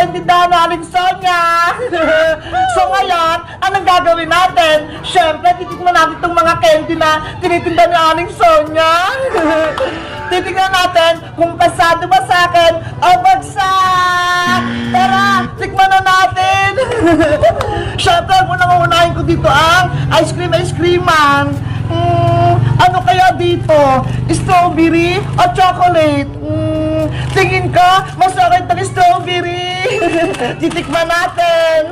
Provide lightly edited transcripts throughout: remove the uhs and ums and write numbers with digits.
nagkakaintindihan na Aling Sonia. So ngayon, anong gagawin natin? Siyempre, titikman natin itong mga candy na tinitinda ni Aling Sonia. Titignan natin kung pasado ba sa akin o bagsak! Tara, tikman na natin! Siyempre, unang-unahin ko dito ang ice cream-man. Ano kaya dito? Strawberry o chocolate? Tingin ko, masakit ang strawberry! Titikman natin!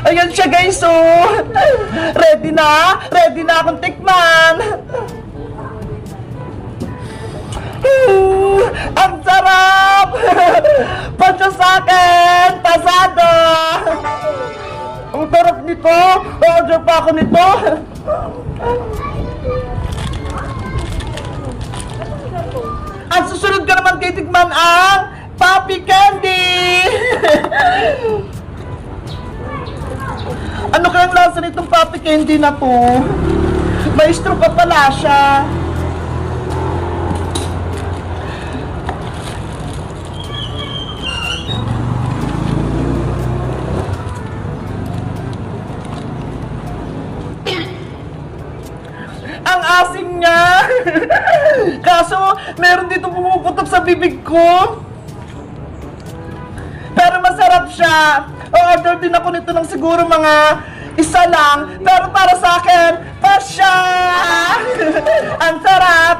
Ayan siya guys, oh! Ready na akong tikman! Ang sarap! Pasya sa akin! Pasado! Ang sarap nito! Order pa ako nito! Ang susunod ka naman titikman ang Puppy Candy! Ano kayang lasa nitong Puppy Candy na to? Maestro pa pala siya. Ang asim niya! Kaso, meron dito pumuputok sa bibig ko. Pero masarap siya. O-order din ako nito ng siguro mga isa lang. Pero para sa akin, pasya! Ang sarap!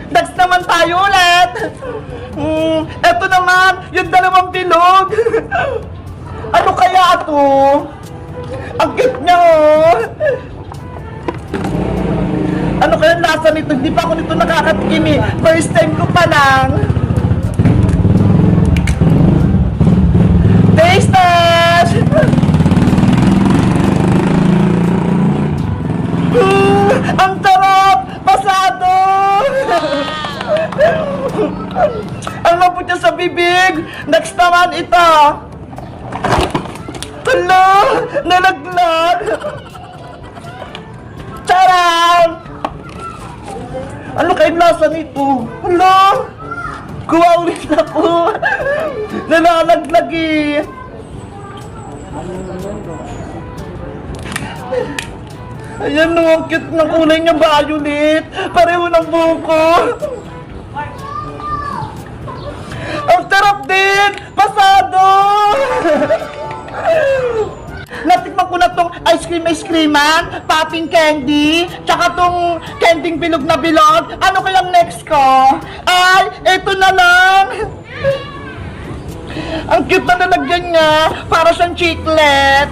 Next naman tayo ulit! Eto naman, yung dalawang bilog! Ano kaya ito? Ang cute niya, oh! Ano kaya ang lasa nito? Hindi pa ako nito nakakatikim eh. First time ko pa lang. Taste test! Ang sarap! Pasado! Ang lambot niya sa bibig! Next naman ito! Hala! Nalaglag! Charan! Ano kayong lasa nito? Hala! Kuha ulit ako! Nalalaglag eh! Ayan no, ang cute ng kulay niya, violet! Pareho ng buko! Ang sarap din! Pasado! Natikman ko na tong ice cream-man, popping candy, tsaka tong candyng bilog na bilog. Ano kayang next ko? Ay, eto na lang! Ang cute na nalagyan niya, para siyang chiclet.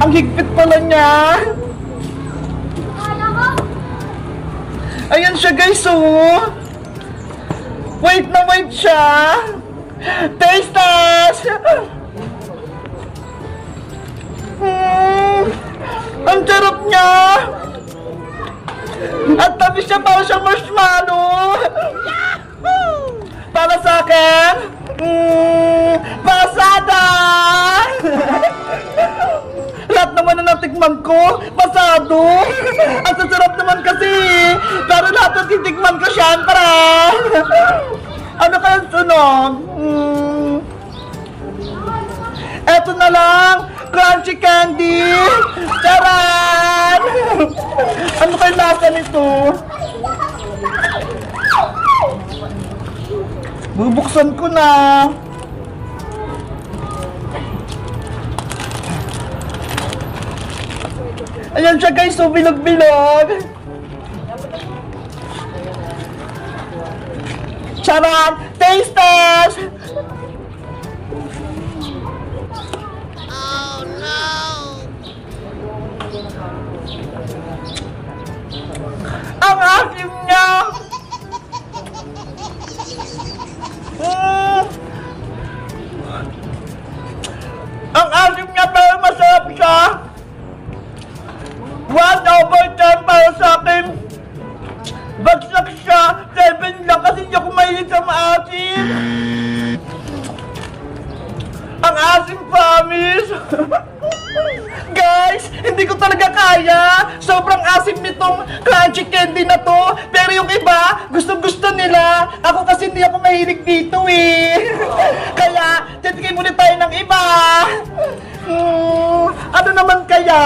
Ang higpit pala niya. Ayan siya guys, oh. Wait na wait siya. Taste test. Ang sarap niya. At tabi siya para siyang marshmallow. Para sa akin, pasada. Lahat naman na natikman ko, pasado. Ang sasarap naman kasi. Pero lahat na titikman ko, syempre. Ano kaya sunog? Eto na lang, crunchy candy. Charan! Ano kaya lasa nito? Bubuksan ko na. Ayan siya guys, so bilog-bilog. Charan! Taste test! Oh no! Ang asim niya! Ang asim niya pero masarap siya! 1/10 para sa akin! Bagsak siya! 7 lang kasi hindi ako mahilig sa maasim! asim, promise. Guys, hindi ko talaga kaya. Sobrang asim nitong crunchy candy na to. Pero yung iba, gustong-gusto nila. Ako kasi hindi ako mahilig dito eh. Kaya, titigay muna tayo ng iba. Ano naman kaya?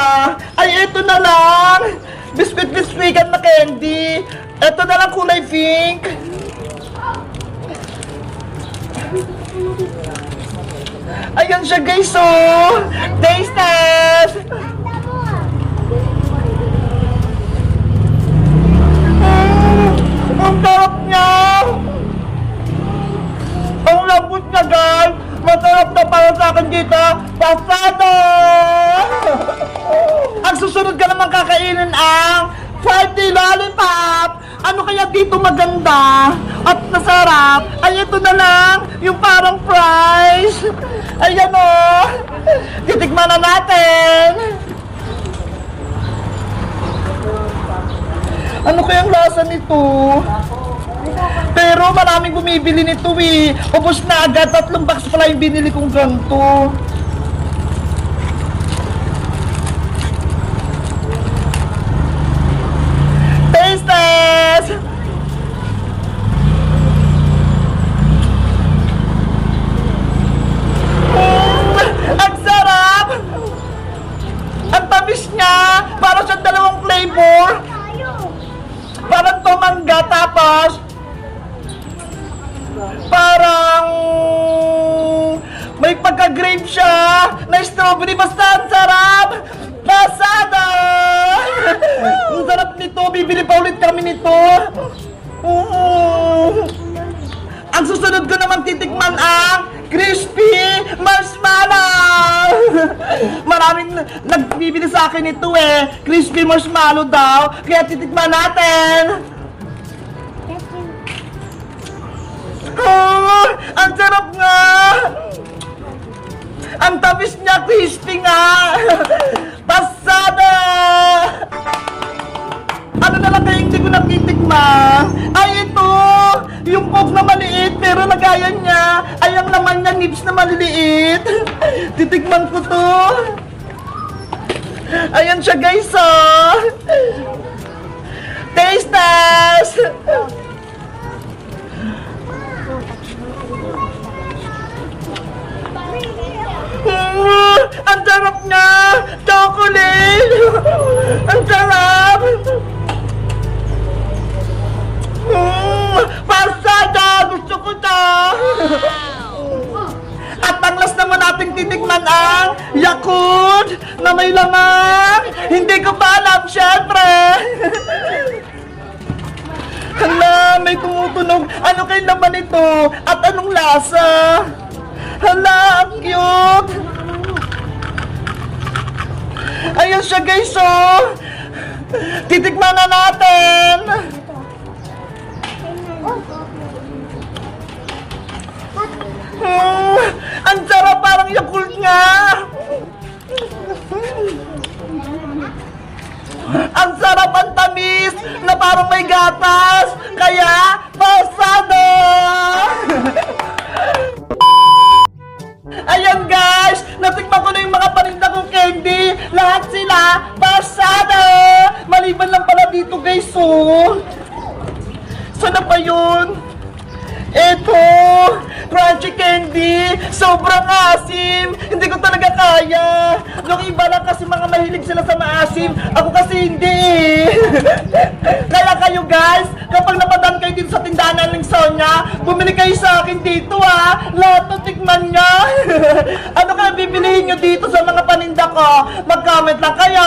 Ay, ito na lang. Biscuit-biscuitan na candy. Ito na lang kulay pink. Ayan siya guys, oh! Taste test! Ang sarap niya! Ang lambot niya guys! Masarap na para sa akin dito! Pasado! Ang susunod ka naman kakainin ang 5D Lollipop! Ano kaya dito maganda at masarap? Ay, ito na lang, yung parang fries. Ayan o. Titikman na natin. Ano kayang lasa nito? Pero maraming bumibili nito eh. Ubus na agad, 3 box pala yung binili kong ganito. Taste test! Ang sarap! Ang tamis niya! Parang siyang dalawang flavor! Parang tomangga tapos parang may pagka-grape siya na strawberry. Basta ang sarap! Pasada! Ang sarap nito! Bibili pa ulit kami nito! Ang susunod ko naman titikman ang crispy marshmallow! Maraming nagbibili sa akin ito eh. Crispy marshmallow daw. Kaya titikman natin. Ang sarap nga! Ang tamis niya, crispy nga! Pasada! Ano na lang kaya hindi ko natitikman? Ay, ito! Yung coke na maliit, pero lagayan niya ay ang laman niya, nips na maliliit. Titikman ko to. Ayan siya guys, oh! Taste test! Ang sarap niya! Chocolate! Ang sarap! Pasada! Gusto ko to! At ang last naman nating titikman ang Yakult na may laman! Hindi ko pa alam, syempre! Hala, may tumutunog. Ano kayo laman ito? At anong lasa? Hala, ang cute! Ayan siya guys, oh! Titikman na natin! Ang sarap, parang Yakult nga! Ang sarap, ang tamis, na parang may gatas! Kaya, pasado! Ayan guys, natikman ko na yung mga paninda kong candy. Lahat sila, pasado! Maliban lang pala dito guys, oh. Sana ba yun? Eto, crunchy candy, sobrang asim. Hindi ko talaga kaya. Yung iba lang kasi mga mahilig sila sa maasim. Ako kasi hindi. Kaya kayo guys, kapag napadaan kayo dito sa tindahan ng Sonia, bumili kayo sa akin dito ah. Lahat ng tikman niya. Ano kaya bibilihin nyo dito sa mga paninda ko? Mag-comment lang kayo.